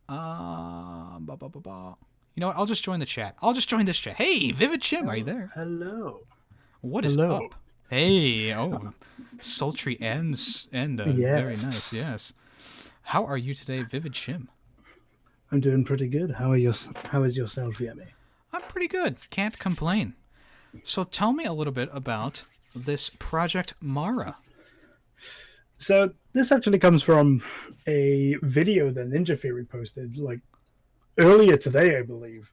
Ba, ba, ba, ba. You know what? I'll just join the chat. I'll just join this chat. Hey, VividChim, are you there? Hello. What is Hello. up? Hey, sultry and very nice. Yes. Yes. How are you today, VividChim? I'm doing pretty good. How is yourself, Yemmy? I'm pretty good. Can't complain. So tell me a little bit about this Project Mara. So this actually comes from a video that Ninja Theory posted like earlier today, I believe,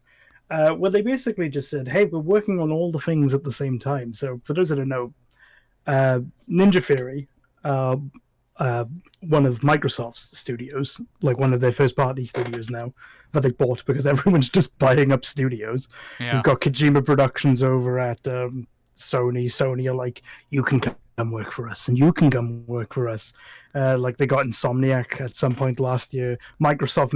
where they basically just said, "Hey, we're working on all the things at the same time." So for those that don't know, Ninja Theory, uh, uh, one of Microsoft's studios, like one of their first party studios now that they bought because everyone's just buying up studios. Yeah. We've got Kojima Productions over at Sony. Sony are like, you can come work for us, and you can come work for us. Like they got Insomniac at some point last year. Microsoft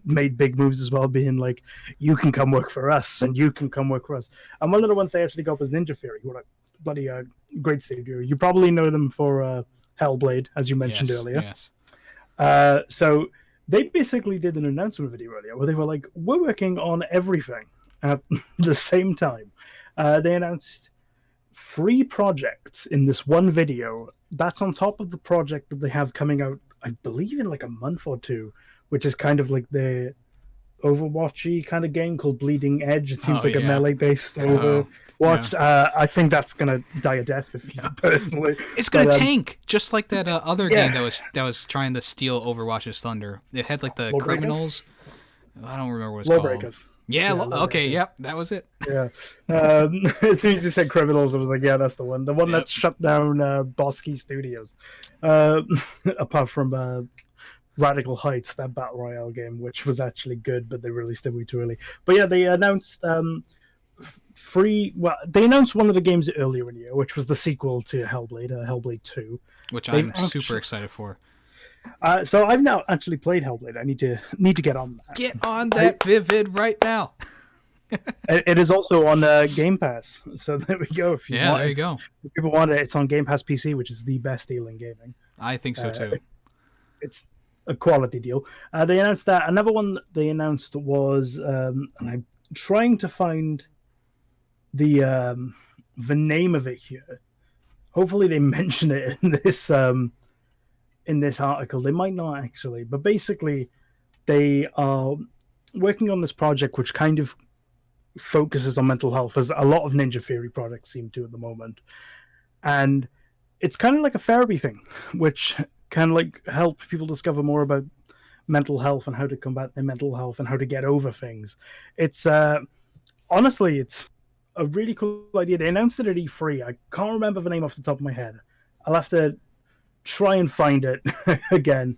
made big moves as well, being like, you can come work for us, and you can come work for us. And one of the ones they actually got was Ninja Theory, who are like bloody great studio. You probably know them for Hellblade, as you mentioned earlier. Yes. So they basically did an announcement video earlier where they were like, we're working on everything at the same time. They announced 3 projects in this one video. That's on top of the project that they have coming out, I believe, in like a month or two, which is kind of like the Overwatchy kind of game called Bleeding Edge. It seems like a melee-based Overwatch. Yeah. I think that's gonna die a death for me personally. It's gonna tank, just like that other game that was trying to steal Overwatch's thunder. It had like the Law criminals. Breakers? I don't remember what it's called. Lawbreakers. Yeah. Okay. Yep. That was it. Yeah. As soon as you said criminals, I was like, yeah, that's the one. The one that shut down Bosky Studios. Apart from Radical Heights, that battle royale game, which was actually good, but they released it way too early. But yeah, they announced 3. Well, they announced one of the games earlier in the year, which was the sequel to Hellblade, Hellblade II, which I'm super excited for. So I've now actually played Hellblade. I need to get on that. Get on that, Vivid, right now. It is also on Game Pass, so there we go. If people want it, it's on Game Pass PC, which is the best deal in gaming. I think so too. It's a quality deal. They announced that. Another one they announced was, and I'm trying to find the name of it here. Hopefully, they mention it in this article. They might not actually, but basically, they are working on this project which kind of focuses on mental health, as a lot of Ninja Theory products seem to at the moment, and it's kind of like a therapy thing, which can like help people discover more about mental health and how to combat their mental health and how to get over things. It's honestly, it's a really cool idea. They announced it at E3. I can't remember the name off the top of my head. I'll have to try and find it again,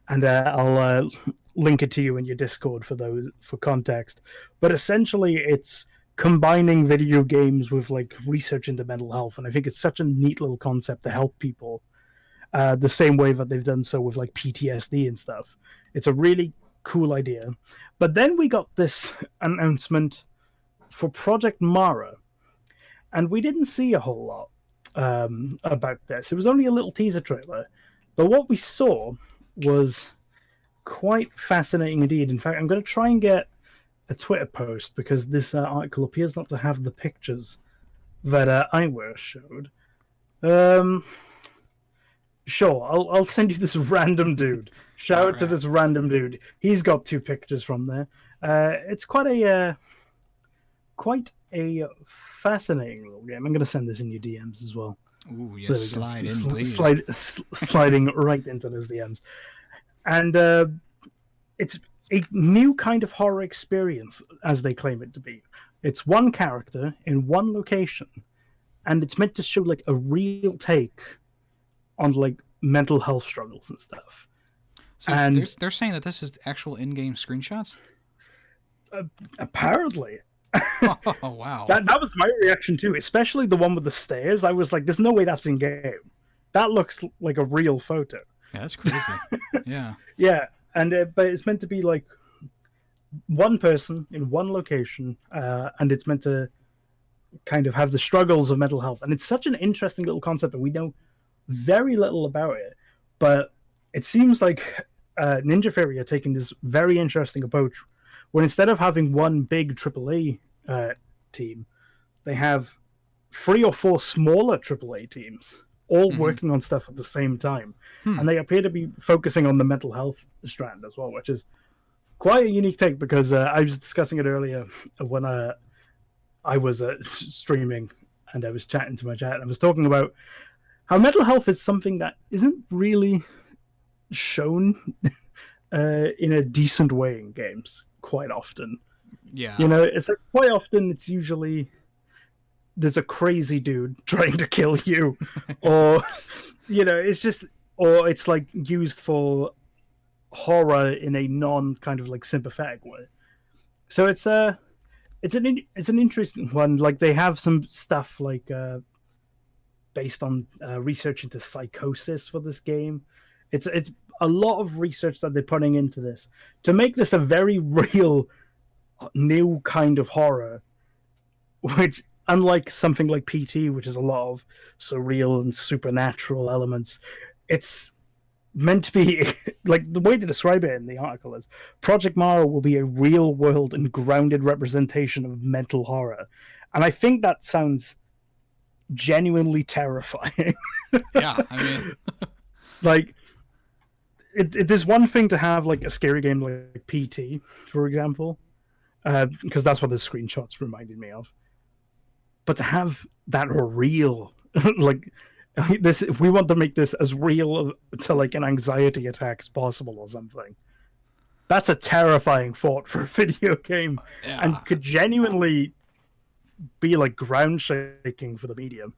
and I'll link it to you in your Discord for context. But essentially, it's combining video games with like research into mental health, and I think it's such a neat little concept to help people. The same way that they've done so with like PTSD and stuff. It's a really cool idea. But then we got this announcement for Project Mara, and we didn't see a whole lot about this. It was only a little teaser trailer, but what we saw was quite fascinating indeed. In fact, I'm going to try and get a Twitter post because this article appears not to have the pictures that iWare showed. Sure, I'll send you this random dude. Shout out to this random dude. He's got 2 pictures from there. It's quite a fascinating little game. I'm going to send this in your DMs as well. Ooh, yes, slide in, please. Sliding right into those DMs. And it's a new kind of horror experience, as they claim it to be. It's one character in one location, and it's meant to show like a real take on like mental health struggles and stuff. So and they're saying that this is actual in-game screenshots? Apparently. Oh, wow. That was my reaction too, especially the one with the stairs. I was like, there's no way that's in-game. That looks like a real photo. Yeah, that's crazy. Yeah. Yeah, and but it's meant to be like one person in one location, and it's meant to kind of have the struggles of mental health. And it's such an interesting little concept that we know very little about it, but it seems like Ninja Theory are taking this very interesting approach, where instead of having one big AAA team, they have 3 or 4 smaller AAA teams all working on stuff at the same time, and they appear to be focusing on the mental health strand as well, which is quite a unique take, because I was discussing it earlier when I was streaming and I was chatting to my chat, and I was talking about how mental health is something that isn't really shown in a decent way in games quite often. Yeah. It's like quite often it's usually there's a crazy dude trying to kill you, or it's just, or it's like used for horror in a non kind of like sympathetic way. So it's an interesting one. Like, they have some stuff like based on research into psychosis for this game. It's a lot of research that they're putting into this to make this a very real new kind of horror, which, unlike something like PT, which is a lot of surreal and supernatural elements, it's meant to be like, the way to describe it in the article is Project Mara will be a real world and grounded representation of mental horror. And I think that sounds genuinely terrifying. Yeah, I mean, like, it is one thing to have like a scary game like PT, for example, because that's what the screenshots reminded me of. But to have that real, like, this, we want to make this as real to like an anxiety attack as possible or something. That's a terrifying thought for a video game, and could genuinely be like ground shaking for the medium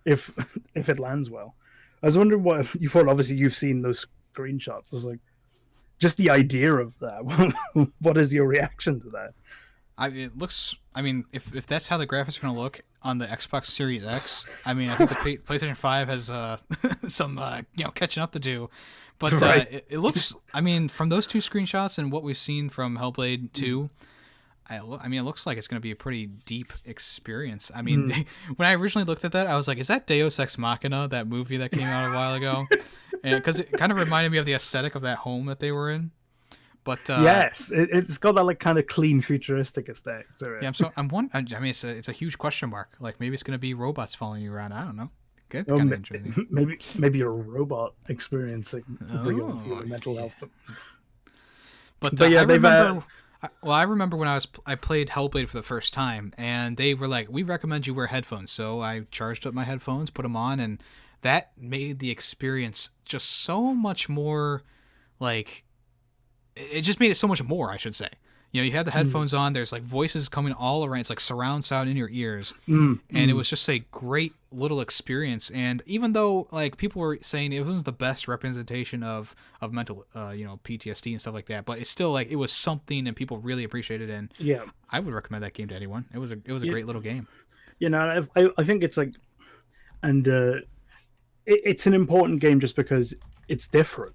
if it lands well. I was wondering what you thought. Obviously, you've seen those screenshots. It's like, just the idea of that. What is your reaction to that? It looks. I mean, if that's how the graphics are going to look on the Xbox Series X, I mean, I think the PlayStation 5 has some catching up to do. But right. it looks. I mean, from those 2 screenshots and what we've seen from Hellblade 2, I mean, it looks like it's going to be a pretty deep experience. I mean, when I originally looked at that, I was like, "Is that Deus Ex Machina, that movie that came out a while ago?" Because it kind of reminded me of the aesthetic of that home that they were in. But yes, it's got that like kind of clean, futuristic aesthetic to it. Yeah, I mean, it's a huge question mark. Like, maybe it's going to be robots following you around. I don't know. Okay, kind of interesting. Maybe you're a robot experiencing real mental health. But yeah, I remember when I played Hellblade for the first time, and they were like, "We recommend you wear headphones." So I charged up my headphones, put them on, and that made the experience just so much more like. It just made it so much more, I should say. You have the headphones on, there's like voices coming all around, it's like surround sound in your ears, and it was just a great little experience. And even though like people were saying it wasn't the best representation of mental PTSD and stuff like that, but it's still like it was something and people really appreciated it. And yeah, I would recommend that game to anyone. It was a great little game. I think it's like, and it's an important game just because it's different.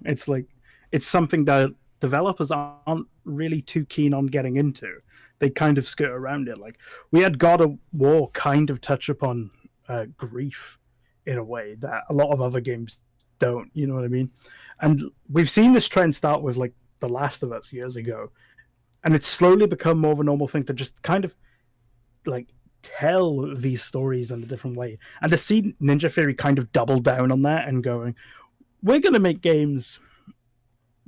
It's like, it's something that developers aren't really too keen on getting into. They kind of skirt around it. Like, we had God of War kind of touch upon grief in a way that a lot of other games don't. You know what I mean? And we've seen this trend start with like The Last of Us years ago, and it's slowly become more of a normal thing to just kind of like tell these stories in a different way. And to see Ninja Theory kind of double down on that and going, we're going to make games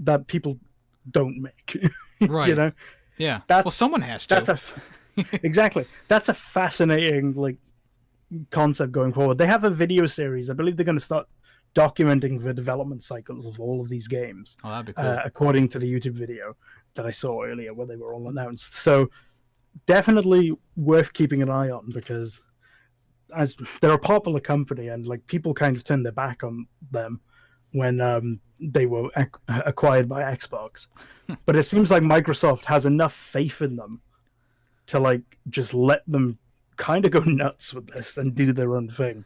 that people don't make. Right. Yeah. Well, someone has to. Exactly. That's a fascinating like concept going forward. They have a video series. I believe they're going to start documenting the development cycles of all of these games. Oh, that'd be cool. According to the YouTube video that I saw earlier where they were all announced. So definitely worth keeping an eye on, because as they're a popular company and like people kind of turned their back on them when they were acquired by Xbox. But it seems like Microsoft has enough faith in them to like just let them kind of go nuts with this and do their own thing,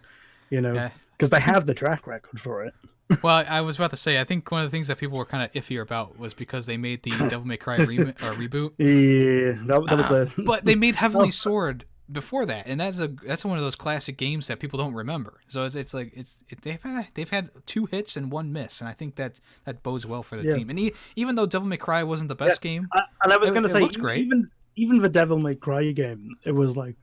because they have the track record for it. Well, I was about to say, I think one of the things that people were kind of iffier about was because they made the Devil May Cry reboot. Yeah, that was but they made Heavenly Sword before that, and that's one of those classic games that people don't remember. So they've had 2 hits and 1 miss, and I think that bodes well for the team. And even though Devil May Cry wasn't the best game, and I was going to say, looked great. Even the Devil May Cry game, it was like,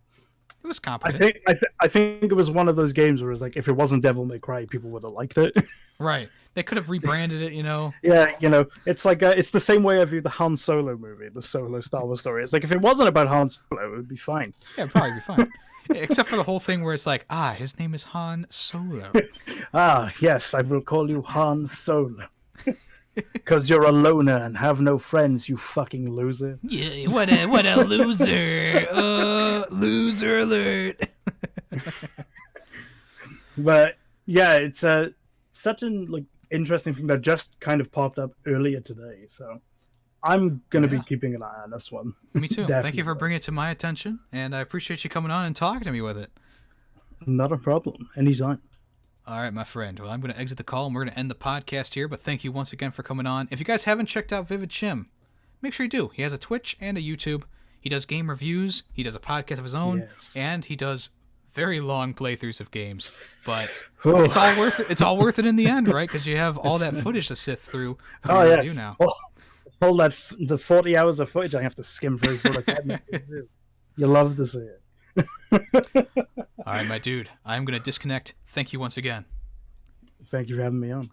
it was competent. I think it was one of those games where it's like, if it wasn't Devil May Cry, people would have liked it. Right. They could have rebranded it, Yeah, it's like it's the same way I view the Han Solo movie, the Solo Star Wars story. It's like, if it wasn't about Han Solo, it would be fine. Yeah, it'd probably be fine. Except for the whole thing where it's like, his name is Han Solo. Yes, I will call you Han Solo. Because you're a loner and have no friends, you fucking loser. Yeah, what a loser. Loser alert. But yeah, it's such an interesting thing that just kind of popped up earlier today. So I'm going to be keeping an eye on this one. Me too. Thank you for bringing it to my attention, and I appreciate you coming on and talking to me with it. Not a problem. Anytime. All right, my friend. Well, I'm going to exit the call, and we're going to end the podcast here, but thank you once again for coming on. If you guys haven't checked out VividChim, make sure you do. He has a Twitch and a YouTube. He does game reviews. He does a podcast of his own, and he does very long playthroughs of games. But it's all worth it. It's all worth it in the end, right? Because you have all that footage to sift through for your review now. All the 40 hours of footage I have to skim through for the 10 minutes. You love to see it. All right, my dude. I'm going to disconnect. Thank you once again. Thank you for having me on.